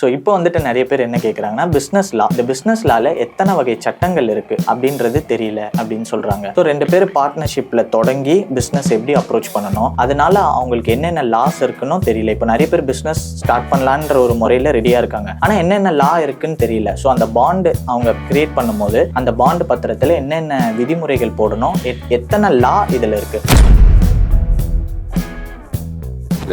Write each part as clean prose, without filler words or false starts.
So இப்போ வந்துட்டு நிறைய பேர் என்ன கேட்குறாங்கன்னா பிஸ்னஸ் லா, இந்த பிஸ்னஸ் லால எத்தனை வகை சட்டங்கள் இருக்கு அப்படின்றது தெரியல அப்படின்னு சொல்றாங்க. ஸோ 2 பேர் பார்ட்னர்ஷிப்ல தொடங்கி பிஸ்னஸ் எப்படி அப்ரோச் பண்ணணும், அதனால அவங்களுக்கு என்னென்ன லாஸ் இருக்குன்னு தெரியல. இப்போ நிறைய பேர் பிஸ்னஸ் ஸ்டார்ட் பண்ணலான்ற ஒரு முறையில ரெடியா இருக்காங்க, ஆனா என்னென்ன லா இருக்குன்னு தெரியல. ஸோ அந்த பாண்டு அவங்க கிரியேட் பண்ணும்போது அந்த பாண்டு பத்திரத்துல என்னென்ன விதிமுறைகள் போடணும், எத்தனை லா இதுல இருக்கு.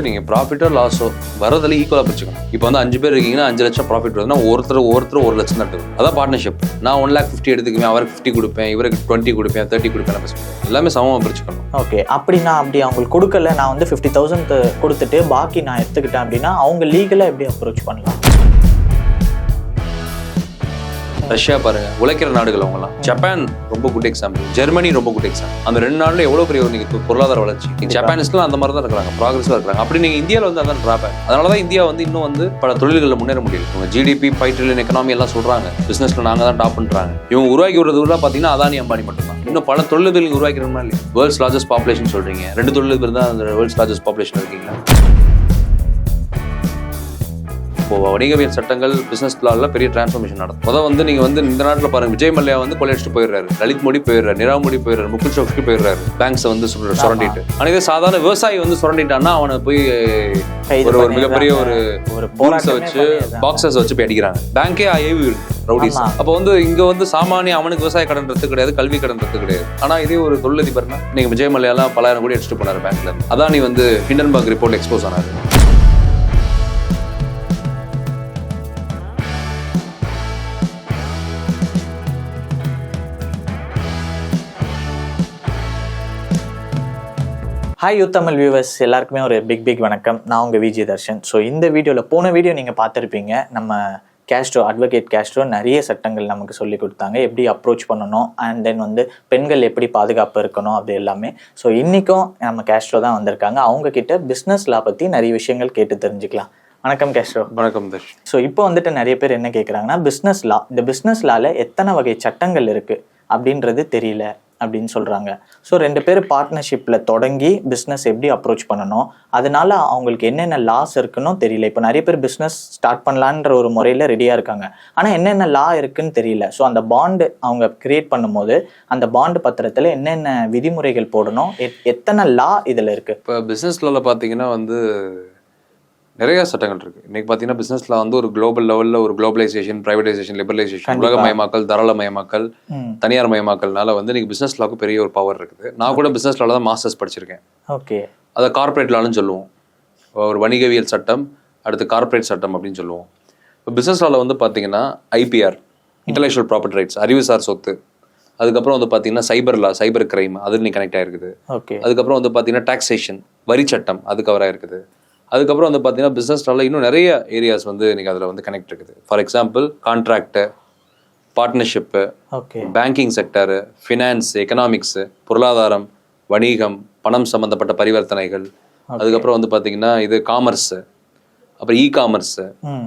நீங்கள் ப்ராஃபிட்டோ லாஸோ வரதில் ஈக்குவலாக பிரிச்சுக்கணும். இப்போ வந்து 5 பேர் இருக்கீங்கன்னா 5 லட்சம் ப்ராஃபிட் வருதுன்னா ஒருத்தர் 1 லட்சம் தான் இருக்குது. அதான் பார்ட்னர்ஷிப். நான் 1,50,000 எடுத்துக்குவேன், அவருக்கு 50 கொடுப்பேன், இவருக்கு 20 கொடுப்பேன், 30 கொடுப்பேன், எல்லாமே சமமாக பிரிச்சுக்கணும். ஓகே, அப்படி நான் அப்படி அவங்களுக்கு கொடுக்கல, நான் வந்து 50,000 கொடுத்துட்டு பாக்கி நான் எடுத்துக்கிட்டேன் அப்படின்னா அவங்க லீகலாக எப்படி அப்ரோச் பண்ணலாம்? ரஷ்யா பாருங்க, உழைக்கிற நாடுகள் அவங்கலாம். ஜப்பான் ரொம்ப குட் எக்ஸாம்பிள், ஜெர்மனி ரொம்ப குட் எக்ஸாம்பிள். அந்த 2 நாடுல எவ்வளவு பெரிய நீங்க பொருளாதார வளர்ச்சி. ஜப்பானிஸ்லாம் அந்த மாதிரி தான் இருக்கிறாங்க, ப்ராக்ரஸா இருக்காங்க. அப்படி நீங்க இந்தியாவில் வந்து அதான் டிராபேக். அதனாலதான் இந்தியா வந்து இன்னும் வந்து பல தொழில்களில் முன்னேற முடியல. உங்க ஜிடிபி 5 ட்ரில்லியன் எக்கனாமி எல்லாம் சொல்றாங்க, பிசினஸ்ல நாங்க தான் டாப் பண்றாங்க. இவங்க உருவாக்கி விடுறதுலாம் பாத்தீங்கன்னா அதானி அம்பானி மட்டும் தான். இன்னும் பல தொழில்கள் நீங்க உருவாக்கிறோம்னா இல்லையா? வேர்ல்ட்ஸ் லார்ஜஸ்ட் பாப்புலேஷன் சொல்றீங்க, 2 தொழில்கள் தான் அந்த வேர்ல்ட்ஸ் லார்ஜஸ்ட் பாப்புலேஷன் இருக்கீங்களா? இப்போ வணிகவியல் சட்டங்கள் பிசினஸ் லால பெரிய டிரான்ஸ்ஃபர்மேஷன் நடக்கும். முதல் வந்து நீங்க வந்து இந்த நாட்டில் பாருங்க, விஜய் மல்லையா வந்து கொள்ளையடிச்சுட்டு போயிடுறாரு, லலித் மோடி போயிடுறாரு, நிரவ் மோடி போயிடுறாரு, முகுல் சோக்ஸ்கி போயிடுறாரு, பேங்க்ஸ் வந்து சுரண்டிட்டு. ஆனால் இதே சாதாரண விவசாயி வந்து சுரண்டிட்டான்னா அவனை போய் ஒரு மிகப்பெரிய ஒரு பாக்ஸஸ் வச்சு போய் அடிக்கிறாங்க. பேங்கே ஏவி ரவுடிஸ். அப்போ வந்து இங்க வந்து சாமானிய அவனுக்கு விவசாய கடன் ரத்து கிடையாது, கல்வி கடன் ரத்து கிடையாது. ஆனா இதே ஒரு தொழிலதிபர்னா நீங்க விஜய் மல்லையாலாம் 10,000 கோடி அடிச்சுட்டு போனாரு பேங்க்ல. அதான் நீ வந்து ஹிண்டன்பர்க் ரிப்போர்ட் எக்ஸ்போஸ் ஆனாரு. ஹாய் யூத் தமிழ் வியூவர்ஸ், எல்லாருக்குமே ஒரு பிக் வணக்கம். நான் உங்கள் விஜய் தர்ஷன். ஸோ இந்த வீடியோவில் போன வீடியோ நீங்கள் பார்த்துருப்பீங்க, நம்ம கேஸ்ட்ரோ அட்வொகேட் கேஸ்ட்ரோ நிறைய சட்டங்கள் நமக்கு சொல்லி கொடுத்தாங்க, எப்படி அப்ரோச் பண்ணணும், அண்ட் தென் வந்து பெண்கள் எப்படி பாதுகாப்பு இருக்கணும், அப்படி எல்லாமே. ஸோ இன்றைக்கும் நம்ம கேஸ்ட்ரோ தான் வந்திருக்காங்க. அவங்கக்கிட்ட பிஸ்னஸ் லா பற்றி நிறைய விஷயங்கள் கேட்டு தெரிஞ்சுக்கலாம். வணக்கம் கேஸ்ட்ரோ. வணக்கம் தர்ஷன். ஸோ இப்போ வந்துட்டு நிறைய பேர் என்ன கேட்குறாங்கன்னா பிஸ்னஸ் லா, இந்த பிஸ்னஸ் லால எத்தனை வகை சட்டங்கள் இருக்குது அப்படின்றது தெரியல அப்படின்னு சொல்கிறாங்க. ஸோ 2 பேர் பார்ட்னர்ஷிப்பில் தொடங்கி பிஸ்னஸ் எப்படி அப்ரோச் பண்ணணும், அதனால அவங்களுக்கு என்னென்ன லாஸ் இருக்குன்னு தெரியல. இப்போ நிறைய பேர் பிஸ்னஸ் ஸ்டார்ட் பண்ணலான்ற ஒரு முறையில் ரெடியாக இருக்காங்க, ஆனால் என்னென்ன லா இருக்குன்னு தெரியல. ஸோ அந்த பாண்டு அவங்க கிரியேட் பண்ணும்போது அந்த பாண்டு பத்திரத்தில் என்னென்ன விதிமுறைகள் போடணும், எத்தனை லா இதில் இருக்குது. இப்போ பிஸ்னஸ் லாவில் பார்த்தீங்கன்னா வந்து நிறைய சட்டங்கள் இருக்கு. இன்னைக்கு பார்த்தீங்கன்னா பிசினஸ்ல வந்து ஒரு குளோபல் லெவலில் ஒரு குளோபலைசேஷன், பிரைவேடைசேஷன், லிபரலைசேஷன், உலகமயமாக்கல், தாராளமயமாக்கல், தனியார் மயமாக்கல்னால வந்து இன்னைக்கு பிசினஸ் லாவுக்கு பெரிய ஒரு பவர் இருக்குது. நான் கூட பிசினஸ் லால தான் மாஸ்டர்ஸ் படிச்சிருக்கேன். ஓகே, அதை கார்பரேட் லான்னு சொல்லுவோம். ஒரு வணிகவியல் சட்டம், அடுத்து கார்பரேட் சட்டம் அப்படின்னு சொல்லுவோம். இப்போ பிசினஸ் லால வந்து பார்த்தீங்கன்னா ஐபிஆர், இன்டெலெக்சுவல் ப்ராப்பர்ட்டி ரைட்ஸ், அறிவுசார் சொத்து. அதுக்கப்புறம் வந்து பார்த்தீங்கன்னா சைபர் லா, சைபர் கிரைம், அது இன்னைக்கு கனெக்ட் ஆயிருக்குது. ஓகே, அதுக்கப்புறம் வந்து பார்த்தீங்கன்னா டாக்ஸேஷன், வரி சட்டம், அது கவர் ஆயிருக்குது. அதுக்கப்புறம் வந்து பார்த்தீங்கன்னா பிஸ்னஸ்னால இன்னும் நிறைய ஏரியாஸ் வந்து இன்னைக்கு அதில் வந்து கனெக்ட் இருக்குது. For example contract, partnership, banking sector, finance, economics, பொருளாதாரம், வணிகம், பணம் சம்மந்தப்பட்ட பரிவர்த்தனைகள். அதுக்கப்புறம் வந்து பார்த்தீங்கன்னா இது காமர்ஸு, அப்புறம் காமர்ஸு,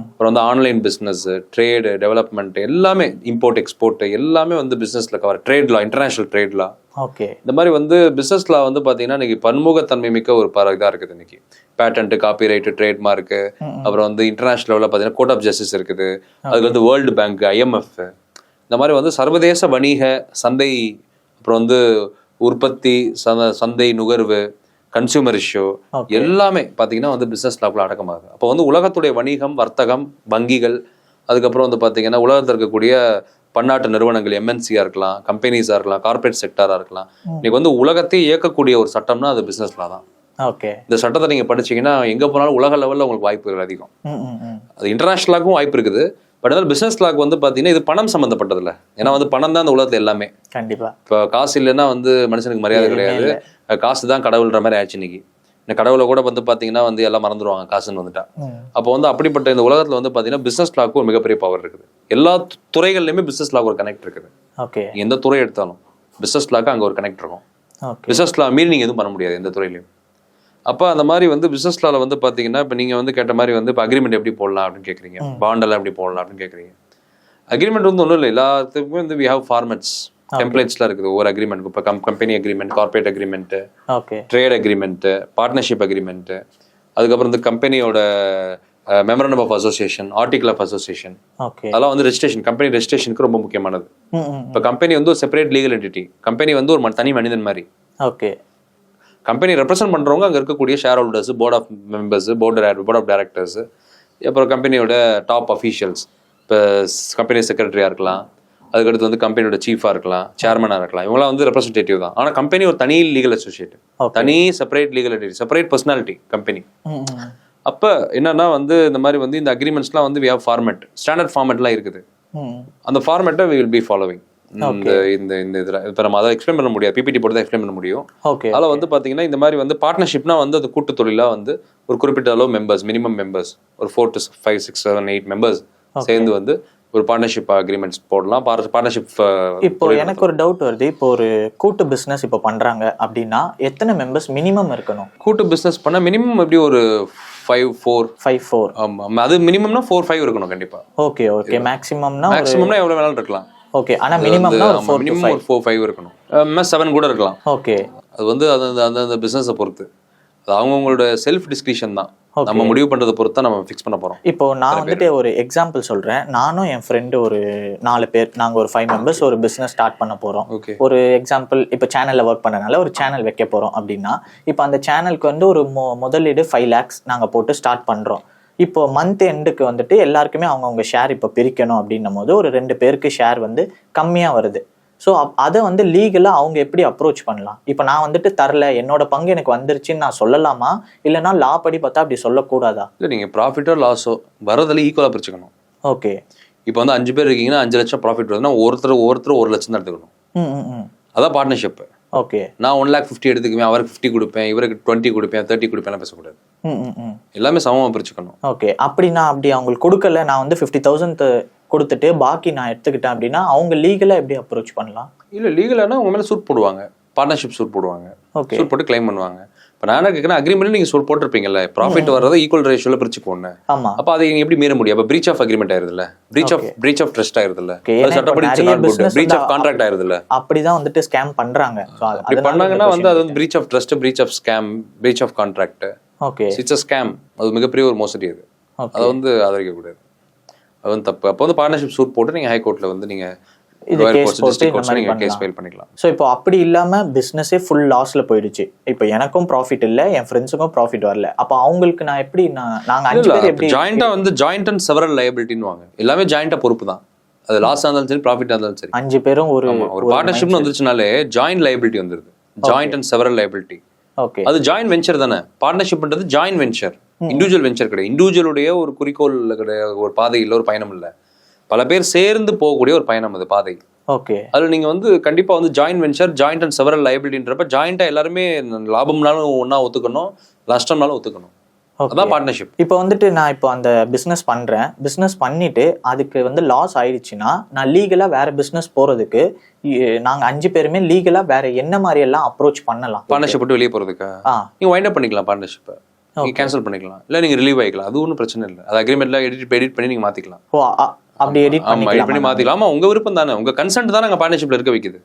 அப்புறம் வந்து ஆன்லைன் பிஸ்னஸ்ஸு, ட்ரேடு, டெவலப்மெண்ட், எல்லாமே இம்போர்ட் எக்ஸ்போர்ட் எல்லாமே வந்து பிஸ்னஸில் கவர். ட்ரேட் லா, இன்டர்நேஷனல் ட்ரேட் லா, ஓகே. இந்த மாதிரி வந்து பிஸ்னஸ் லா வந்து பார்த்தீங்கன்னா இன்னைக்கு பன்முகத்தன்மை மிக்க ஒரு இதாக இருக்குது. இன்னைக்கு பேட்டன்ட், காப்பிரைட்டு, ட்ரேட்மார்க்கு, அப்புறம் வந்து இன்டர்நேஷனல் லெவலில் பார்த்தீங்கன்னா கோர்ட் ஆஃப் ஜஸ்டிஸ் இருக்குது. அதுக்கு வந்து வேர்ல்டு பேங்க், IMF, இந்த மாதிரி வந்து சர்வதேச வணிக சந்தை, அப்புறம் வந்து உற்பத்தி சந்தை, நுகர்வு, கன்சியூமர் இஷ்யூ, எல்லாமே பார்த்தீங்கன்னா வந்து பிஸ்னஸ் லாக்குள்ள அடக்கமாகுது. அப்போ வந்து உலகத்துடைய வணிகம், வர்த்தகம், வங்கிகள், அதுக்கப்புறம் வந்து பார்த்தீங்கன்னா உலகத்தில் இருக்கக்கூடிய பன்னாட்டு நிறுவனங்கள், MNC-ஆ இருக்கலாம், கம்பெனிஸாக இருக்கலாம், கார்பரேட் செக்டராக இருக்கலாம். இன்னைக்கு வந்து உலகத்தையே இயக்கக்கூடிய ஒரு சட்டம்னா அது பிஸ்னஸ் லா தான். ஓகே, இந்த சட்டத்தை நீங்க படிச்சீங்கன்னா எங்க போனாலும் உலக லெவலில் உங்களுக்கு வாய்ப்புகள் அதிகம். அது இன்டர்நேஷனலாக்கும் வாய்ப்பு இருக்குது. பட் அதனால பிசினஸ் லாக்கு வந்து பாத்தீங்கன்னா இது பணம் சம்பந்தப்பட்டது இல்லை. ஏன்னா வந்து பணம் தான் அந்த உலகத்துல எல்லாமே. கண்டிப்பா. இப்போ காசு இல்லைன்னா வந்து மனுஷனுக்கு மரியாதை கிடையாது. காசு தான் கடவுள்ன்ற மாதிரி ஆயிடுச்சு இன்னைக்கு. இந்த கடவுளை கூட வந்து பாத்தீங்கன்னா வந்து எல்லாம் மறந்துடுவாங்க காசுன்னு வந்துட்டா. அப்போ வந்து அப்படிப்பட்ட இந்த உலகத்துல வந்து பாத்தீங்கன்னா பிசினஸ் லாக்கு ஒரு மிகப்பெரிய பவர் இருக்குது. எல்லா துறைகள்லயுமே பிசினஸ் லாக்கு ஒரு கனெக்ட் இருக்குது. ஓகே, எந்த துறை எடுத்தாலும் பிசினஸ் லாக்கு அங்க ஒரு கனெக்ட் இருக்கும். பிசினஸ் லா மீறி நீங்க எதுவும் பண்ண முடியாது எந்த துறையிலையும். அப்போ அந்த மாதிரி வந்து பிசினஸ் லால வந்து பார்த்தீங்கன்னா இப்போ நீங்கள் வந்து கேட்ட மாதிரி வந்து இப்போ அக்ரிமெண்ட் எப்படி போடலாம் அப்படின்னு கேட்குறீங்க, பாண்டெல்லாம் எப்படி போடலாம் அப்படின்னு கேட்குறீங்க. அக்ரிமெண்ட் வந்து ஒன்றும் இல்லை, எல்லாத்துக்குமே வந்து வி ஹேவ் ஃபார்மேட்ஸ், டெம்ப்ளேட்ஸ்லாம் இருக்குது ஒவ்வொரு அக்ரிமெண்ட். இப்போ company agreement, corporate agreement, trade agreement, partnership agreement, அதுக்கப்புறம் வந்து கம்பெனியோட memorandum of association, article of association, okay அதெல்லாம் வந்து ரெஜிஸ்ட்ரேஷன், கம்பெனி ரெஜிஸ்ட்ரேஷனுக்கு ரொம்ப முக்கியமானது. இப்போ கம்பெனி வந்து ஒரு செப்பரேட் லீகல் என்டிட்டி, கம்பெனி வந்து ஒரு தனி மனிதன் மாதிரி. ஓகே. கம்பெனி ரெப்ரசென்ட் பண்றவங்க அங்க இருக்கக்கூடிய shareholders, board of members, board of directors, அப்புறம் கம்பெனியோட டாப் அஃபீஷியல்ஸ், இப்போ கம்பெனி செக்ரட்டரியா இருக்கலாம், அதுக்கடுத்து வந்து கம்பெனியோட சீஃபா இருக்கலாம், சேர்மனா இருக்கலாம், இவங்களாம் வந்து ரெப்ரஸன்டேட்டிவ் தான். ஆனா கம்பெனி ஒரு தனி லீகல் அசோசியேட், தனி separate legal entity, separate personality company. அப்ப என்னன்னா வந்து இந்த மாதிரி வந்து இந்த அக்ரிமெண்ட்ஸ்லாம் வந்து வி ஹேவ் ஃபார்மேட், ஸ்டாண்டர்ட் ஃபார்மேட்லாம் இருக்குது. அந்த ஃபார்மேட்டை வி வில் பி ஃபாலோவிங். இந்த இந்த இந்த இதுல இப்போ நம்ம அதை எக்ஸ்பிளைன் பண்ண முடியாது, பிபிடி போட்டு தான் எக்ஸ்பிளைன் பண்ண முடியும். அதில் வந்து பார்த்தீங்கன்னா இந்த மாதிரி வந்து பார்ட்னர்ஷிப்னா வந்து அது கூட்டு தொழிலாக வந்து ஒரு குறிப்பிட்ட அளவு மெம்பர்ஸ், மினிமம் மெம்பர்ஸ் ஒரு 4 to 5, 6, 7, 8 மெம்பர்ஸ் சேர்ந்து வந்து ஒரு பார்ட்னர்ஷிப் அக்ரிமெண்ட்ஸ் போடலாம். பார்ட்னர்ஷிப். இப்போ எனக்கு ஒரு டவுட் வருது, இப்போ ஒரு கூட்டு பிசினஸ் இப்போ பண்றாங்க அப்படின்னா எத்தனை மெம்பர்ஸ் மினிமம் இருக்கணும்? கூட்டு பிசினஸ் பண்ண மினிமம் எப்படி ஒரு 5-4. ஆமா, அது மினிமம்னா 4-5 இருக்கணும் கண்டிப்பா. Okay okay. மேக்ஸிமம்னா எவ்வளவு வேணாலும் இருக்கலாம். ஓகே. ஆனா மினிமம்னா ஒரு 4-5 இருக்கணும். 7 கூட இருக்கலாம். ஓகே. அது வந்து அந்த பிசினஸை பொறுத்து, அது அவங்களோட செல்ஃப் டிஸ்கிரிப்ஷன் தான். நம்ம முடிவு பண்றதை பொறுத்து தான் நம்ம ஃபிக்ஸ் பண்ண போறோம். இப்போ நான் வந்துட்டு ஒரு எக்ஸாம்பிள் சொல்றேன். நானும் என் ஃப்ரெண்டு ஒரு 4 பேர், நாங்க ஒரு 5 மெம்பர்ஸ் ஒரு பிசினஸ் ஸ்டார்ட் பண்ண போறோம். ஒரு எக்ஸாம்பிள், இப்போ சேனல்ல ஒர்க் பண்ணனால ஒரு சேனல் வைக்க போறோம் அப்படின்னா, இப்போ அந்த சேனலுக்கு வந்து ஒரு முதலீடு 5 lakhs நாங்க போட்டு ஸ்டார்ட் பண்றோம். இப்போ மந்த் எண்டுக்கு வந்துட்டு எல்லாருக்குமே அவங்கவுங்க ஷேர் இப்போ பிரிக்கணும் அப்படின்னும் போது ஒரு 2 பேருக்கு ஷேர் வந்து கம்மியா வருது. ஸோ அதை வந்து லீகலாக அவங்க எப்படி அப்ரோச் பண்ணலாம்? இப்போ நான் வந்துட்டு தரல, என்னோட பங்கு எனக்கு வந்துருச்சுன்னு நான் சொல்லலாமா, இல்லைனா லா படி பார்த்தா அப்படி சொல்லக்கூடாதா? இல்லை, நீங்கள் ப்ராஃபிட்டோ லாஸோ வரதில் ஈக்குவலாக பிரிச்சுக்கணும். ஓகே. இப்போ வந்து 5 பேர் இருக்கீங்கன்னா 5 லட்சம் ப்ராஃபிட் வருதுன்னா ஒருத்தர் 1 லட்சம் தான் எடுத்துக்கணும். அதான் பார்ட்னர்ஷிப். ஓகே. நான் 1,50,000 எடுத்துக்குவேன், அவருக்கு 50 கொடுப்பேன், இவருக்கு 20 கொடுப்பேன், 30 கொடுப்பேன் பேசக்கூடாது. எல்லாமே சமமாக பிரிச்சுக்கணும். ஓகே. அப்படின்னா அப்படி அவங்களுக்கு கொடுக்கல, நான் வந்து 50,000 கொடுத்துட்டு பாக்கி நான் எடுத்துக்கிட்டேன் அப்படின்னா அவங்க லீகலா எப்படி அப்ரோச் பண்ணலாம்? இல்லை, லீகலானா உங்க மேலே சூட் போடுவாங்க, பார்ட்னர்ஷிப் சூட் போடுவாங்க. சூட் போட்டு கிளைம் பண்ணுவாங்க. இப்போ நான் என்ன கேட்குறேன், அக்ரிமெண்ட் நீங்கள் சூட் போட்டிருப்பீங்கல்ல, ப்ராஃபிட் வர்றதை ஈக்குவல் ரேஷியோல பிரிச்சு போடணும். ஆமா. அப்போ அதை எப்படி மீற முடியும்? அப்போ பிரீச் ஆஃப் அக்ரிமெண்ட் ஆயிருதுல்ல, பிரீச் ஆஃப் ட்ரஸ்ட் ஆயிருதுல்ல, சட்டப்படி பிரீச் ஆஃப் கான்ட்ராக்ட் ஆயிருதுல்ல. அப்படிதான் வந்துட்டு ஸ்கேம் பண்றாங்க. அப்படி பண்ணாங்கன்னா வந்து அது வந்து breach of trust, breach of scam, breach of contract. Okay. It's a scam. அது மிகப்பெரிய ஒரு மோசடி. அது அதை வந்து ஆதரிக்க கூடாது. அது வந்து தப்பு. அப்போ வந்து பார்ட்னர்ஷிப் சூட் போட்டு நீங்க ஹைகோர்ட்ல வந்து நீங்க கேஸ் ஃபைல் பண்ணிக்கலாம். ஸோ இப்போ அப்படி இல்லாம பிசினஸே ஃபுல் லாஸ்ல போயிடுச்சு, இப்போ எனக்கும் ப்ராஃபிட் இல்லை, என் ஃப்ரெண்ட்ஸுக்கும் ப்ராஃபிட் வரல, அப்போ அவங்களுக்கு நான் எப்படி, நாங்க 5 பேர் எப்படி ஜாயிண்டா வந்து ஜாயிண்ட் அண்ட் செவரல் லைபிலிட்டின்னு வாங்க, எல்லாமே ஜாயிண்டா பொறுப்பு தான். அது லாஸ் இருந்தாலும் சரி, ப்ராஃபிட் இருந்தாலும் சரி, 5 பேரும் ஒரு பார்ட்னர்ஷிப்னு வந்துருச்சுனாலே ஜாயிண்ட் லைபிலிட்டி வந்துருது. Joint and several liability. Okay. அது ஜாயிண்ட் வெஞ்சர் தானே. பார்ட்னர்ஷிப்ன்றது ஜாயிண்ட் வெஞ்சர், இண்டிவிஜுவல் வெஞ்சர் கிடையாது. இண்டிவிஜுவலுடைய ஒரு குறிக்கோள் கிடையாது, ஒரு பாதை இல்லை, ஒரு பயணம் இல்லை, பல பேர் சேர்ந்து போகக்கூடிய ஒரு பயணம் அது பாதை. ஓகே. அதுல நீங்க வந்து கண்டிப்பா வந்து joint venture, joint and several லைபிலிட்டின்றப்ப ஜாயிண்டா எல்லாருமே லாபம்னாலும் ஒன்னா ஒத்துக்கணும், நஷ்டம்னாலும் ஒத்துக்கணும். அதான் பார்ட்னர்ஷிப். இப்போ வந்துட்டு நான் இப்போ அந்த பிசினஸ் பண்றேன், பிசினஸ் பண்ணிட்டு அதுக்கு வந்து லாஸ் ஆயிடுச்சுன்னா நான் லீகலா வேற பிசினஸ் போறதுக்கு நாங்க 5 பேருமே லீகலா வேற என்ன மாதிரி எல்லாம் அப்ரோச் பண்ணலாம்? பார்ட்னர்ஷிப் விட்டு வெளியே போறதுக்கா நீங்க வைண்ட் அப் பண்ணிக்கலாம், பார்ட்னர்ஷிப்பை நீங்க கேன்சல் பண்ணிக்கலாம், இல்ல நீங்க ரிலீவ் ஆகிக்கலாம். அது ஒன்றும் பிரச்சனை இல்லை. அது அக்ரிமெண்ட்ல எடிட் பண்ணி நீங்க மாத்திக்கலாம். அப்படி எடிட் பண்ணி மாத்திக்கலாம். உங்க விருப்பம் தானே, உங்க கன்சென்ட் தானே அங்க பார்ட்னர்ஷிப்ல இருக்க வைக்குது.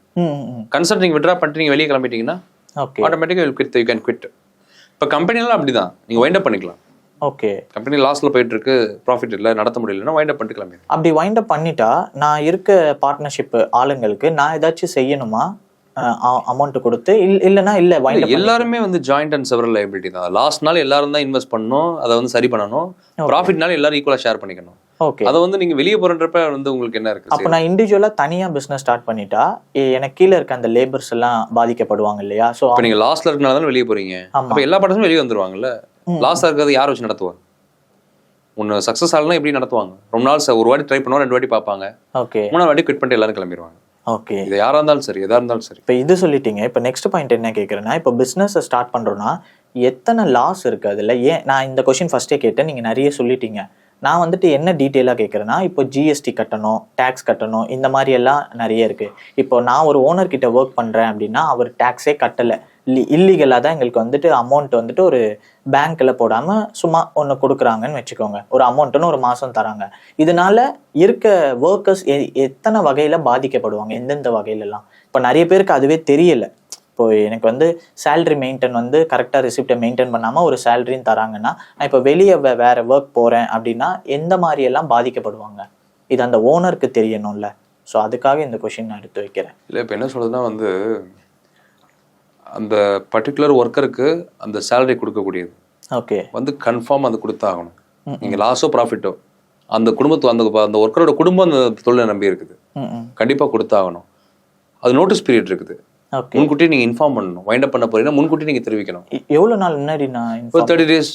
கன்சென்ட் நீங்க வித்ட்ரா பண்ணிட்டு நீங்க வெளியே கிளம்பிட்டீங்கன்னா ஆட்டோமேட்டிக்கா யூ கேன் குவிட். இப்ப கம்பெனிலாம் அப்படிதான், நீங்க வைண்ட் அப் பண்ணிக்கலாம். ஓகே. கம்பெனி லாஸ்ல போயிட்டு இருக்கு, ப்ராஃபிட் இல்ல, நடத்த முடியலன்னா வைண்ட் அப் பண்ணிட்டு கிளம்பி. அப்படி வைண்ட் அப் பண்ணிட்டா நான் இருக்க பார்ட்னர்ஷிப் ஆளுங்களுக்கு நான் ஏதாச்சும் செய்யணுமா, அமௌண்ட் கொடுத்து? இல்லைன்னா இல்ல, எல்லாருமே வந்து ஜாயிண்ட் அண்ட் செவரல் லைபிலிட்டி தான். லாஸ்ட்னால எல்லாரும் தான் இன்வெஸ்ட் பண்ணணும், அதை வந்து சரி பண்ணணும். ப்ராஃபிட்னால எல்லாரும் ஈக்குவலா ஷேர் பண்ணிக்கணும். ஓகே. அதை வந்து நீங்க வெளியே போறன்றப்ப வந்து உங்களுக்கு என்ன இருக்கு? அப்ப நான் இண்டிவிஜுவலா தனியா பிசினஸ் ஸ்டார்ட் பண்ணிட்டா எனக்கு கீழே இருக்க அந்த லேபர்ஸ் எல்லாம் பாதிக்கப்படுவாங்க இல்லையா? சோ அப்ப நீங்க லாஸ்ல இருக்கனால தான் வெளியே போறீங்க. அப்ப எல்லா பார்ட்னர்ஸும் வெளியே வந்துருவாங்கல்ல. லாஸ்ல இருக்கிறது யார் வச்சு நடத்துவாங்க? ஒன்னு சக்சஸ் ஆகலாம் எப்படி நடத்துவாங்க? ரொம்ப நாள் ஒரு வாட்டி ட்ரை பண்ணுவாங்க, 2 வாட்டி பார்ப்பாங்க, ஓகே, 3ஆவது வாட்டி குவிட் பண்ணிட்டு எல்லாரும் கிளம்பிடுவாங்க. ஓகே. இது யாரா இருந்தாலும் சரி, எதா இருந்தாலும் சரி. இப்போ இது சொல்லிட்டீங்க. இப்போ நெக்ஸ்ட் பாயிண்ட் என்ன கேட்குறேன்னா, இப்போ பிஸ்னஸை ஸ்டார்ட் பண்ணுறோன்னா எத்தனை லாஸ் இருக்குது அதில்? ஏன் நான் இந்த கொஸ்டின் ஃபஸ்ட்டே கேட்டேன், நீங்கள் நிறைய சொல்லிட்டீங்க. நான் வந்துட்டு என்ன டீட்டெயிலாக கேட்குறேன்னா, இப்போ ஜிஎஸ்டி கட்டணும், டேக்ஸ் கட்டணும், இந்த மாதிரி எல்லாம் நிறைய இருக்குது. இப்போ நான் ஒரு ஓனர்கிட்ட ஒர்க் பண்ணுறேன் அப்படின்னா அவர் டேக்ஸே கட்டலை, இல்லீகலாக தான் எங்களுக்கு வந்துட்டு அமௌண்ட் வந்துட்டு ஒரு பேங்க்கில் போடாமல் சும்மா ஒன்று கொடுக்குறாங்கன்னு வச்சுக்கோங்க, ஒரு அமௌண்ட்டுன்னு ஒரு மாதம் தராங்க. இதனால இருக்க ஒர்க்கர்ஸ் எத்தனை வகையில் பாதிக்கப்படுவாங்க, எந்தெந்த வகையிலலாம்? இப்போ நிறைய பேருக்கு அதுவே தெரியலை. இப்போ எனக்கு வந்து சேலரி மெயின்டைன் வந்து கரெக்டாக ரிசிப்டை மெயின்டைன் பண்ணாமல் ஒரு சேலரின்னு தராங்கன்னா, நான் இப்போ வெளியே வேற ஒர்க் போகிறேன் அப்படின்னா எந்த மாதிரியெல்லாம் பாதிக்கப்படுவாங்க? இது அந்த ஓனருக்கு தெரியணும்ல. ஸோ அதுக்காக இந்த கொஷின் நான் எடுத்து வைக்கிறேன். இல்லை, இப்போ என்ன சொல்றதுன்னா வந்து அந்த பர்டிகுலர் ஒர்க்கருக்கு அந்த சேலரி கொடுக்கக்கூடியது ஓகே வந்து கன்ஃபார்ம் அது கொடுத்தாகணும். நீங்கள் லாஸோ ப்ராஃபிட்டோ அந்த குடும்பத்து அந்த ஒர்க்கரோட குடும்பம் அந்த தொழிலை நம்பி இருக்குது, கண்டிப்பாக கொடுத்தாகணும். அது நோட்டீஸ் பீரியட் இருக்குது, முன்கூட்டியே நீங்கள் இன்ஃபார்ம் பண்ணணும். வைண்ட் அப் பண்ண போறீங்கன்னா முன்கூட்டி நீங்கள் தெரிவிக்கணும். எவ்வளோ நாள் முன்னாடி? நான் ஒரு 30 days.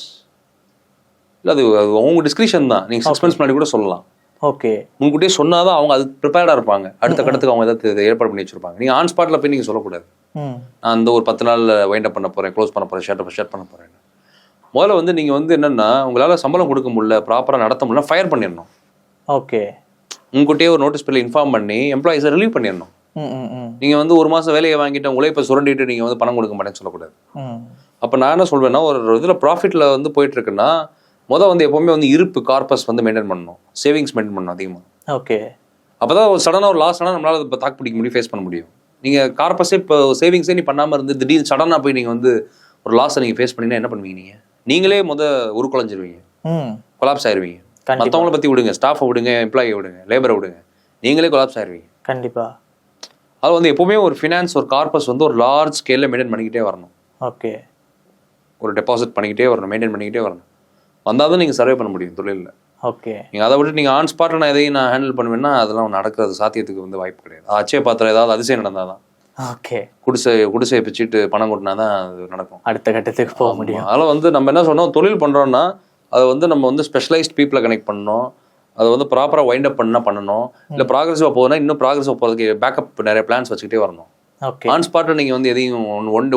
இல்லை, அது அவங்க டிஸ்கிரிப்ஷன் தான். நீங்கள் 6 months முன்னாடி கூட சொல்லலாம். ஓகே, முன்கூட்டியே சொன்னாதான் அவங்க அது ப்ரிப்பேர்டாக இருப்பாங்க. அடுத்த கட்டத்துக்கு அவங்க ஏதாவது ஏற்பாடு பண்ணி வச்சிருப்பாங்க. நீங்கள் ஆன் ஸ்பாட்டில் போய் நீங்கள் சொல்லக்கூடாது, நான் அந்த ஒரு 10 நாளில் வைண்ட் அப் பண்ண போகிறேன், க்ளோஸ் பண்ண போகிறேன், ஷட் பண்ண போகிறேன். முதல்ல வந்து நீங்கள் வந்து என்னென்னா, உங்களால் சம்பளம் கொடுக்க முடியல, ப்ராப்பராக நடத்த முடியல, ஃபயர் பண்ணிடணும். ஓகே, முன்கூட்டியே ஒரு நோட்டீஸ் பீரியட் இன்ஃபார்ம் பண்ணி எம்ப்ளாயிஸை ரிலீவ் பண்ணிடணும். நீங்கள் வந்து 1 மாதம் வேலையை வாங்கிட்டு உங்களே இப்போ சுரண்டிட்டு நீங்கள் வந்து பணம் கொடுக்க மாட்டேன்னு சொல்லக்கூடாது. அப்போ நான் என்ன சொல்வேன்னா, ஒரு இதில் ப்ராஃபிட்டில் வந்து போயிட்டு இருக்குன்னா வந்து எப்போவுமே வந்து இருப்பு கார்பஸ் வந்து மெயின்டைன் பண்ணணும், சேவிங்ஸ் மெயின்டைன் பண்ணணும் அதிகமாக. ஓகே, அப்போ தான் ஒரு சடனாக ஒரு லாஸ் ஆனால் நம்மளால் இப்போ தாக்கு பிடிக்க முடியும், ஃபேஸ் பண்ண முடியும். நீங்கள் கார்பஸே இப்போ சேவிங்ஸே நீ பண்ணாமல் இருந்து திடீர்னு சடனாக போய் நீங்கள் வந்து ஒரு லாஸை நீங்கள் ஃபேஸ் பண்ணிங்கன்னா என்ன பண்ணுவீங்க? நீங்களே உருக்குலைஞ்சிருவீங்க, கொலாப்ஸ் ஆயிடுவீங்க. மற்றவங்கள பற்றி விடுங்க, ஸ்டாஃபை விடுங்க, எம்ப்ளாயை விடுங்க, லேபரை விடுங்க, நீங்களே கொலாப்ஸ் ஆயிடுவீங்க. கண்டிப்பாக. அது வந்து எப்போவுமே ஒரு ஃபினான்ஸ், ஒரு கார்பஸ் வந்து ஒரு லார்ஜ் ஸ்கேலில் மெயின்டைன் பண்ணிக்கிட்டே வரணும். ஓகே, ஒரு டெபாசிட் பண்ணிக்கிட்டே வரணும், மெயின்டைன் பண்ணிக்கிட்டே வரணும். வந்தால் தான் நீங்கள் சர்வே பண்ண முடியும் தொழிலில். ஓகே, நீங்கள் அதை விட்டு நீங்கள் ஆன் ஸ்பாட்டில் நான் எதையும் நான் ஹேண்டில் பண்ணுவேன்னா அதெல்லாம் நடக்கிறது சாத்தியத்துக்கு வந்து வாய்ப்பு கிடையாது. அச்சய பாத்திரம் ஏதாவது அதிசயம் நடந்தால் தான், ஓகே, குடிசையை பிச்சுட்டு பணம் கொட்டினா தான் அது நடக்கும், அடுத்த கட்டத்துக்கு போக முடியும். அதனால் வந்து நம்ம என்ன சொன்னோம், தொழில் பண்ணுறோன்னா அதை வந்து நம்ம வந்து ஸ்பெஷலைஸ்ட் பீப்புளை கனெக்ட் பண்ணணும், அதை வந்து ப்ராப்பராக வைண்ட் அப் பண்ணணும். இல்லை ப்ராக்ரெசிவாக போகுதுன்னா இன்னும் ப்ராக்ரெசிவாக போகிறதுக்கு பேக்கப் நிறைய பிளான்ஸ் வச்சுக்கிட்டே வரணும். ஓகே, ஆன் ஸ்பாட்டில் நீங்கள் வந்து எதையும்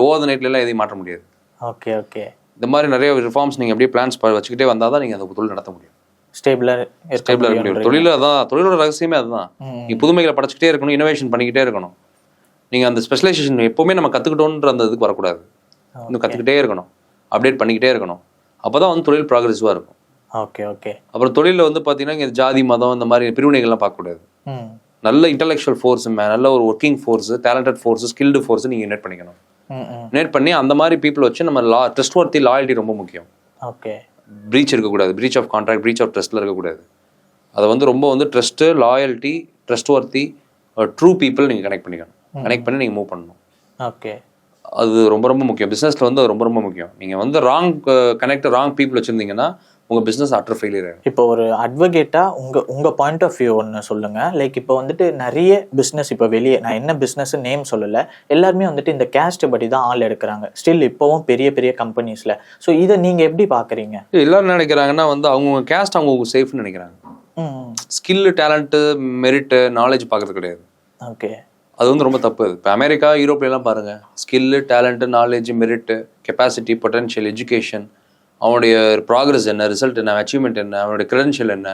ஓவர் நைட்லாம் எதையும் மாற்ற முடியாது. ஓகே, ஓகே, இந்த மாதிரி நிறைய ரிஃபார்ம்ஸ் நீங்கள் அப்படியே பிளான்ஸ் வச்சுக்கிட்டே வந்தால் தான் நீங்கள் அந்த தொழில் நடத்த முடியும், ஸ்டேபிளாக இருக்க முடியும். தொழில் அதான், தொழிலோட ரகசியமே அதுதான். நீ புதுமைகளை படைச்சிக்கிட்டே இருக்கணும், இனோவேஷன் பண்ணிக்கிட்டே இருக்கணும். நீங்கள் அந்த ஸ்பெஷலைசேஷன் எப்போவுமே நம்ம கற்றுக்கிட்டோன்ற அந்த இதுக்கு வரக்கூடாது, இன்னும் கற்றுக்கிட்டே இருக்கணும், அப்டேட் பண்ணிக்கிட்டே இருக்கணும். அப்போ தான் வந்து தொழில் ப்ராக்ரெசிவாக இருக்கும். Okay, okay. அப்புறம் தொழிலில் வந்து பார்த்தீங்கன்னா இங்கே ஜாதி மதம் இந்த மாதிரி பிரிவினைகள்லாம் பார்க்கக்கூடாது. நல்ல இன்டலெக்சுவல் ஃபோர்ஸ், நல்ல ஒரு working force, talented force, skilled force நீங்கள் யுனைட் பண்ணிக்கணும். யுனைட் பண்ணி அந்த மாதிரி பீப்புள் வச்சு நம்ம ட்ரஸ்ட் வர்த்தி, லாயல்ட்டி ரொம்ப முக்கியம். ஓகே, ப்ரீச் இருக்கக்கூடாது, breach of contract, breach of ட்ரஸ்ட்டில் இருக்கக்கூடாது. அதை வந்து ரொம்ப வந்து trust, loyalty, trustworthy, true people நீங்கள் கனெக்ட் பண்ணிக்கணும். கனெக்ட் பண்ணி நீங்கள் மூவ் பண்ணணும். ஓகே, அது ரொம்ப ரொம்ப முக்கியம். பிஸ்னஸில் வந்து அது ரொம்ப ரொம்ப முக்கியம். நீங்கள் வந்து ராங் ராங் பீப்புள் வச்சுருந்தீங்கன்னா உங்கள் பிஸ்னஸ் அட்டர் ஃபெயிலியர் ஆகும். இப்போ ஒரு அட்வொகேட்டாக உங்கள் பாயிண்ட் ஆஃப் வியூ ஒன்று சொல்லுங்கள். லைக் இப்போ வந்துட்டு நிறைய பிஸ்னஸ், இப்போ வெளியே நான் என்ன பிஸ்னஸ் நேம் சொல்லலை, எல்லாருமே வந்துட்டு இந்த கேஸ்ட்டை பற்றி தான் ஆள் எடுக்கிறாங்க ஸ்டில் இப்போவும் பெரிய பெரிய கம்பெனிஸில். ஸோ இதை நீங்கள் எப்படி பார்க்குறீங்க? எல்லாரும் நினைக்கிறாங்கன்னா வந்து அவங்க கேஸ்ட் அவங்க சேஃப்னு நினைக்கிறாங்க. ஸ்கில்லு, டேலண்ட்டு, மெரிட்டு, நாலேஜ் பார்க்கறது கிடையாது. ஓகே, அது வந்து ரொம்ப தப்பு. அது இப்போ அமெரிக்கா, யூரோப்லாம் பாருங்கள், skill, talent, knowledge, merit, capacity, potential, education, அவனுடைய ப்ராக்ரஸ் என்ன, ரிசல்ட் என்ன, அச்சீவ்மெண்ட் என்ன, அவனுடைய கிரெடென்ஷியல் என்ன,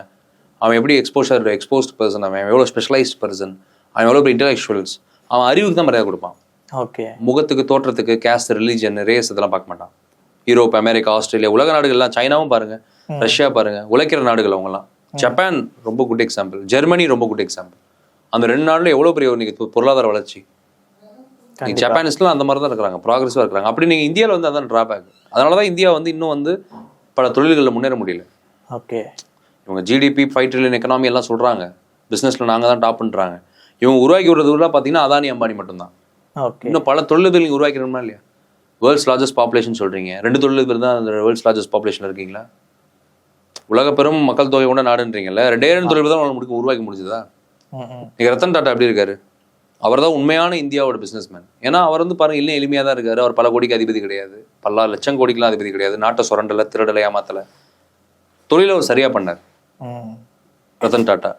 அவன் எப்படி எக்ஸ்போஸ்ட் பர்சன், அவன் எவ்வளோ ஸ்பெஷலைஸ்ட் பர்சன், அவன் எவ்வளோ இன்டலெக்சுவல்ஸ், அவன் அறிவுக்கு தான் மரியாதை கொடுப்பான். ஓகே, முகத்துக்கு, தோற்றத்துக்கு, கேஸ்ட், ரிலீஜன், ரேஸ் இதெல்லாம் பார்க்க மாட்டான். யூரோப், அமெரிக்கா, ஆஸ்திரேலியா, உலக நாடுகள்லாம், சைனாவும் பாருங்கள், ரஷ்யா பாருங்கள், உழைக்கிற நாடுகள் அவங்கலாம். ஜப்பான் ரொம்ப குட் எக்ஸாம்பிள், ஜெர்மனி ரொம்ப குட் எக்ஸாம்பிள். அந்த 2 நாடுல எவ்வளோ பெரிய இன்னைக்கு பொருளாதார வளர்ச்சி. ஜப்பானிஸ்லாம் அந்த மாதிரி தான் இருக்கிறாங்க, ப்ராக்ரெஸிவாக இருக்கிறாங்க. அப்படி நீங்கள் இந்தியாவில் வந்து அதான் ட்ராபேக். அதனால தான் இந்தியா வந்து இன்னும் வந்து பல தொழில்களில் முன்னேற முடியல. ஓகே, இவங்க ஜிடிபி 5 trillion எக்கனாமி எல்லாம் சொல்கிறாங்க, பிஸ்னஸில் நாங்கள் தான் டாப்ன்றாங்க. இவங்க உருவாக்கி விடுறதுலாம் பார்த்தீங்கன்னா அதானி, அம்பானி மட்டும்தான். இன்னும் பல தொழில்கள் நீங்கள் உருவாக்கணுமா இல்லையா? வேர்ல்ட்ஸ் லார்ஜஸ்ட் பாப்புலேஷன் சொல்கிறீங்க, 2 தொழிலதிபர் தான் அந்த வேர்ல்ட்ஸ் லார்ஜஸ்ட் பாப்புலேஷன் இருக்கீங்களா? உலக பெரும் மக்கள் தொகை கொண்ட நாடுன்றீங்கல்ல, 2 தொழில் தான் உங்களுக்கு உருவாக்கி முடிஞ்சதா? நீங்கள் ரத்தன் டாட்டா எப்படி இருக்காரு? அவர் தான் உண்மையான இந்தியாவோட பிஸ்னஸ்மேன். ஏன்னா அவர் வந்து பாருங்க, இல்லை எளிமையாக தான் இருக்காரு. அவர் பல கோடிக்கு அதிபதி கிடையாது, பல லட்சம் கோடிக்கெலாம் அதிபதி கிடையாது. நாட்டை சுரண்டலை, திருடலை, ஏமாத்தலை, தொழிலை அவர் சரியாக பண்ணார் ரத்தன் டாட்டா.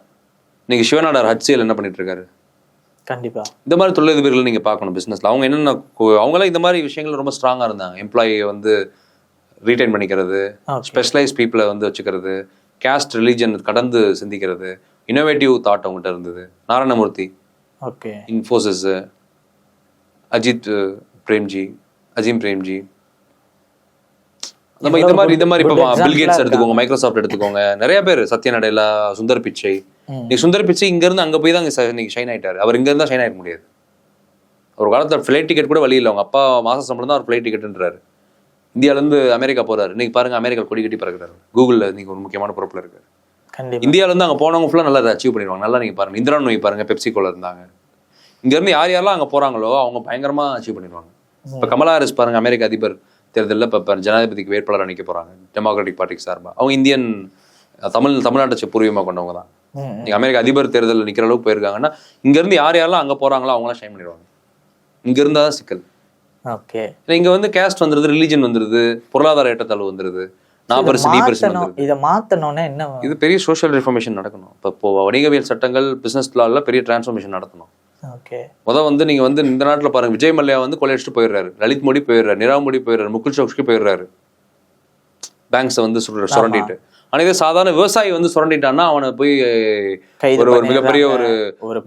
இன்னைக்கு சிவநாடார் HCL என்ன பண்ணிட்டு இருக்காரு? கண்டிப்பா இந்த மாதிரி தொழிலதிபர்கள் நீங்கள் பார்க்கணும் பிஸ்னஸில். அவங்க என்னென்ன, அவங்களாம் இந்த மாதிரி விஷயங்கள் ரொம்ப ஸ்ட்ராங்காக இருந்தாங்க. எம்ப்ளாயியை வந்து ரீடைன் பண்ணிக்கிறது, ஸ்பெஷலைஸ் பீப்புளை வந்து வச்சுக்கிறது, கேஸ்ட், ரிலீஜன் கடந்து சிந்திக்கிறது, இன்னோவேட்டிவ் தாட் அவங்ககிட்ட இருந்தது. நாராயணமூர்த்தி, ஓகே, இன்ஃபோசிஸ், அஜிம் பிரேம்ஜி, இந்த மாதிரி இப்போ பில்கேட்ஸ் எடுத்துக்கோங்க, மைக்ரோசாஃப்ட் எடுத்துக்கோங்க, நிறைய பேர், சத்ய நடேலா, சுந்தர் பிச்சை. நீ சுந்தர் பிச்சை இங்கேருந்து அங்கே போய் தான் இன்னைக்கு ஷைன் ஆகிட்டாரு. அவர் இங்கேருந்து தான் ஷைன் ஆகிட முடியாது. ஒரு காலத்தில் ஃப்ளைட் டிக்கெட் கூட வழி இல்லை, அவங்க அப்பா மாசம் சம்பளம் தான் ஒரு ஃப்ளைட் டிக்கெட்டுன்றாரு. இந்தியாவிலேருந்து அமெரிக்கா போறாரு, இன்னைக்கு பாருங்க அமெரிக்கா கொடி கட்டி பறக்கிறாரு, கூகுளில் இன்னைக்கு ஒரு முக்கியமான பொறுப்பில் இருக்காரு. இந்தியாவிலேருந்து அங்கே போனவங்க ஃபுல்லாக நல்லா அதை அச்சீவ் பண்ணிடுவாங்க. நல்லா நீங்கள் பாருங்க, இந்திரா நோய் பாருங்க, பெப்சிகோல இருந்தாங்க. இங்கேருந்து யார் யாரெல்லாம் அங்கே போகிறாங்களோ அவங்க பயங்கரமாக அச்சீவ் பண்ணிடுவாங்க. இப்போ கமலா ஹாரிஸ் பாருங்க, அமெரிக்க அதிபர் தேர்தலில் இப்போ ஜனாதிபதிக்கு வேட்பாளர் அணிக்க போகிறாங்க டெமோக்ராட்டிக் பார்ட்டிக்கு சார்பாக. அவங்க இந்தியன் தமிழ்நாட்டை பூர்வீகமாக கொண்டவங்க தான். நீங்கள் அமெரிக்க அதிபர் தேர்தலில் நிற்கிற அளவுக்கு போயிருக்காங்கன்னா இங்கேருந்து யார் யாரெல்லாம் அங்கே போகிறாங்களோ அவங்களாம் ஷைன் பண்ணிடுவாங்க. இங்கே இருந்தால் தான் சிக்கல். ஓகே, இங்கே வந்து கேஸ்ட் வந்துருது, ரிலீஜன் வந்துருது, பொருளாதார ஏற்றத்தாழ்வு வந்துருது, இதை மாத்தணும்னா என்ன? இது பெரிய சோஷியல் ரிஃபார்மேஷன் நடக்கணும். இப்போ வணிகவியல் சட்டங்கள், பிசினஸ் லால பெரிய டிரான்ஸ்ஃபார்மேஷன் நடத்தணும். முதல் வந்து நீங்க வந்து இந்த நாட்டில் பாருங்க, விஜய் மல்லையா வந்து கொள்ளையடிச்சுட்டு போயிடுறாரு, லலித் மோடி போயிடுறாரு, நிரவ் மோடி போயிடுறாரு, முகுல் சோக்ஸ்கி போயிடுறாரு, பேங்க்ஸை வந்து சுரண்டிட்டு. ஆனா இதே சாதாரண விவசாயி வந்து சுரண்டிட்டான்னா அவனை போய் ஒரு மிகப்பெரிய ஒரு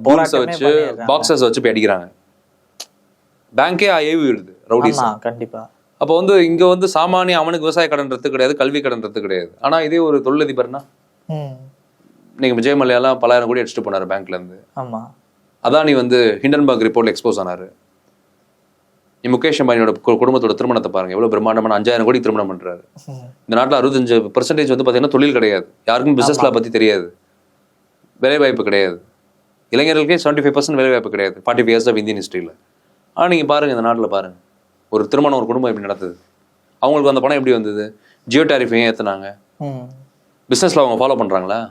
பாக்ஸஸ் வச்சு போய் அடிக்கிறாங்க. பேங்கே ஏவி விடுது ரவுடிஸ். கண்டிப்பா. அப்போ வந்து இங்க வந்து சாமானிய அவனுக்கு விவசாய கடன்றது கிடையாது, கல்வி கடன்றது கிடையாது. ஆனா இதே ஒரு தொழிலதிபர்னா நீங்க விஜய் மல்லையாலாம் 10,000 கோடி அடிச்சுட்டு போனாரு பேங்க்ல இருந்து. அதானி வந்து ஹிண்டன்பர்க் ரிப்போர்ட்ல எக்ஸ்போஸ் ஆனாரு. முகேஷ் அம்பானியோட குடும்பத்தோட திருமணத்தை பாருங்க, எவ்வளவு பிரம்மாண்டமான 5,000 கோடி திருமணம் பண்றாரு. இந்த நாட்டில் 65% வந்து பாத்தீங்கன்னா தொழில் கிடையாது, யாருக்கும் பிசினஸ்ல பத்தி தெரியாது, வேலை வாய்ப்பு கிடையாது. இளைஞர்களுக்கே 75% வேலை வாய்ப்பு கிடையாது 45 years ஆஃப் இந்தியன் ஹிஸ்டரியில. ஆனா நீங்க பாருங்க, இந்த நாட்டில் பாருங்க, ஒரு திருமணம் ஒரு குடும்பம் எப்படி நடத்துது, அவங்களுக்கு அந்த பணம் எப்படி வந்தது, ஜியோ டாரிஃப் ஏன் ஏத்துனாங்க, பிசினஸ்ல அவங்க ஃபாலோ பண்றாங்களா?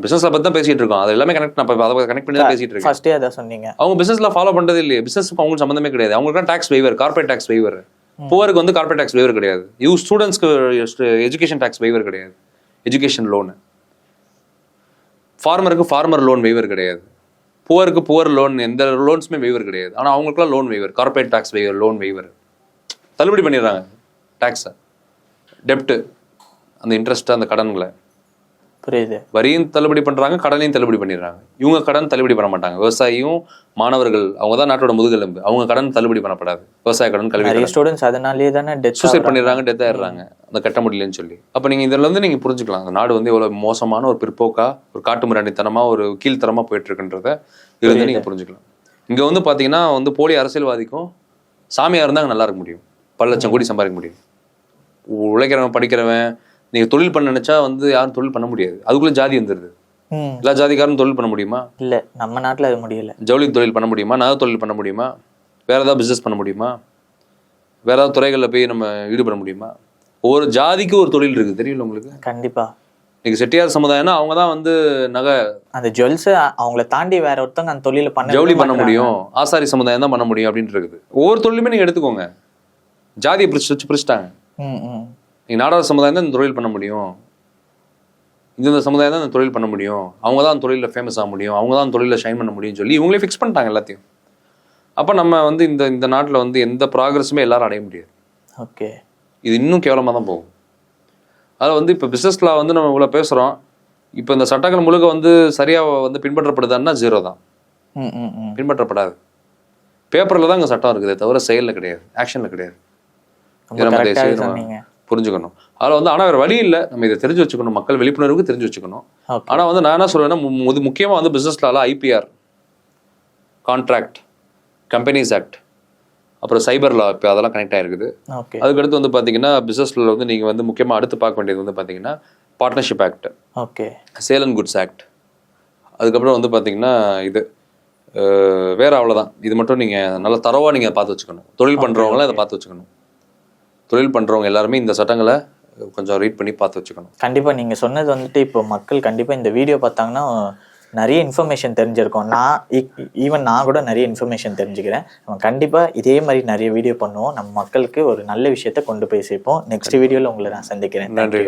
பிசினஸ்ல பத்தி தான் பேசிட்டு இருக்கோம், அது எல்லாமே கனெக்ட் பண்ணி தான் பேசிட்டு இருக்கேன். அவங்க பிசினஸ்ல ஃபாலோ பண்றது இல்லையே, பிசினஸ் அவங்களுக்கு சம்பந்தமே கிடையாது. அவங்களுக்கு tax waiver, corporate tax waiver. புவருக்கு வந்து கார்பரேட் டாக்ஸ் வேவர் கிடையாது. ஸ்டூடெண்ட்ஸ்க்கு எஜுகேஷன் டாக்ஸ் வேவர் கிடையாது, எஜுகேஷன் லோன். ஃபார்மருக்கு ஃபார்மர் லோன் வேவர் கிடையாது, புவருக்கு புவர் லோன், எந்த லோன்ஸுமே வேவர் கிடையாது. ஆனா அவங்களுக்குலாம் loan waiver, corporate tax waiver, loan waiver. தள்ளுபடி பண்ணிடுறாங்க டாக்ஸை, டெப்ட், அந்த இன்ட்ரெஸ்ட், அந்த கடன்களை. புரியுது. வரியும் தள்ளுபடி பண்றாங்க, கடனையும் தள்ளுபடி பண்ணிடுறாங்க. இவங்க கடன் தள்ளுபடி பண்ண மாட்டாங்க. விவசாயியும் மாணவர்கள் அவங்க தான் நாட்டோட முதுகெலும்பு, அவங்க கடன் தள்ளுபடி பண்ணப்படாது. விவசாய கடன், கல்வி ஸ்டூடெண்ட்ஸ் அதனாலேயே தானே சூசைட் பண்ணிடுறாங்க, டெத் ஆயிடுறாங்க அந்த கட்ட முடியலன்னு சொல்லி. அப்ப நீங்க இதுல இருந்து நீங்க புரிஞ்சுக்கலாம், அந்த நாடு வந்து எவ்வளவு மோசமான ஒரு பிற்போக்கா, ஒரு காட்டுமிராண்டித்தனமா, ஒரு கீழ்த்தரமா போயிட்டு இருக்குன்றத இதுல இருந்து நீங்க புரிஞ்சுக்கலாம். இங்க வந்து பாத்தீங்கன்னா வந்து போலி அரசியல்வாதிக்கும் சாமியா இருந்தாங்க நல்லா இருக்க முடியும், 10,00,000 கோடி சம்பாதிக்க முடியும். உழைக்கிறவன், படிக்கிறவன், நீங்க தொழில் பண்ண நினைச்சா வந்து யாரும் தொழில் பண்ண முடியாது. அதுக்குள்ள ஜாதி வந்துருது. எல்லா ஜாதிக்காரும் தொழில் பண்ண முடியுமா? இல்ல, நம்ம நாட்டுல அது முடியல. ஜவுளி தொழில் பண்ண முடியுமா? நகை தொழில் பண்ண முடியுமா? வேற ஏதாவது பிசினஸ் பண்ண முடியுமா? வேற ஏதாவது துறைகள்ல போய் நம்ம ஈடுபட முடியுமா? ஒவ்வொரு ஜாதிக்கு ஒரு தொழில் இருக்கு, தெரியல உங்களுக்கு? கண்டிப்பா. இன்னைக்கு செட்டியார் சமுதாயம்னா அவங்க தான் வந்து நகை, அந்த ஜுவல்ஸ், அவங்கள தாண்டி வேற ஒருத்தவங்க அந்த தொழில பண்ண, ஜவுளி பண்ண முடியும். ஆசாரி சமுதாயம் தான் பண்ண முடியும் அப்படின்னு இருக்குது. ஒவ்வொரு தொழிலுமே நீங்க எடுத்துக்கோங்க, ஜாதியை பிரிச்சுட்டாங்க. நீங்க நாடார் சமுதாயம் தான் இந்த தொழில் பண்ண முடியும், இந்த சமுதாயம் தான் இந்த தொழில் பண்ண முடியும், அவங்க தான் தொழிலில் ஃபேமஸ் ஆக முடியும், அவங்க தான் தொழிலில் ஷைன் பண்ண முடியும்னு சொல்லி இவங்களே ஃபிக்ஸ் பண்ணிட்டாங்க எல்லாத்தையும். அப்போ நம்ம வந்து இந்த நாட்டில் வந்து எந்த ப்ராக்ரஸுமே எல்லாரும் அடைய முடியாது. ஓகே, இது இன்னும் கேவலமாக தான் போகும். அதில் வந்து இப்போ பிஸ்னஸ்ல வந்து நம்ம இவ்வளோ பேசுகிறோம், இப்போ இந்த சட்டங்கள் முழுக்க வந்து சரியாக வந்து பின்பற்றப்படுதான்னா 0 தான். பின்பற்றப்படாது. பேப்பரில் தான் இங்கே சட்டம் இருக்குதே தவிர செயலில் கிடையாது, ஆக்ஷனில் கிடையாது. புரிஞ்சுக்கணும். அதில் வந்து ஆனால் வேறு வழி இல்லை, நம்ம இதை தெரிஞ்சு வச்சுக்கணும், மக்கள் விழிப்புணர்வுக்கு தெரிஞ்சு வச்சுக்கணும். ஆனால் வந்து நான் என்ன சொல்லுவேன்னா, முக்கியமாக வந்து பிஸ்னஸ்ல IPR, கான்ட்ராக்ட், கம்பெனிஸ் ஆக்ட், அப்புறம் சைபர் லா, இப்போ அதெல்லாம் கனெக்ட் ஆகிருக்குது. அதுக்கடுத்து வந்து பார்த்தீங்கன்னா பிஸ்னஸில் வந்து நீங்கள் வந்து முக்கியமாக அடுத்து பார்க்க வேண்டியது வந்து பார்த்தீங்கன்னா partnership act, sale and goods act. அதுக்கப்புறம் வந்து பார்த்தீங்கன்னா இது வேற அவ்வளோதான். இது மட்டும் நீங்கள் நல்லா தரவாக நீங்கள் பார்த்து வச்சுக்கணும். தொழில் பண்ணுறவங்களாம் இதை பார்த்து வச்சுக்கணும். தொழில் பண்ணுறவங்க எல்லாருமே இந்த சட்டங்களை கொஞ்சம் ரீட் பண்ணி பார்த்து வச்சுக்கணும். கண்டிப்பாக நீங்கள் சொன்னது வந்துட்டு இப்போ மக்கள் கண்டிப்பாக இந்த வீடியோ பார்த்தாங்கன்னா நிறைய இன்ஃபர்மேஷன் தெரிஞ்சிருக்கோம். நான் கூட நிறைய இன்ஃபர்மேஷன் தெரிஞ்சுக்கிறேன். நம்ம கண்டிப்பாக இதே மாதிரி நிறைய வீடியோ பண்ணுவோம், நம்ம மக்களுக்கு ஒரு நல்ல விஷயத்த கொண்டு போய் சேர்ப்போம். நெக்ஸ்ட் வீடியோவில் உங்களை நான் சந்திக்கிறேன். நன்றி.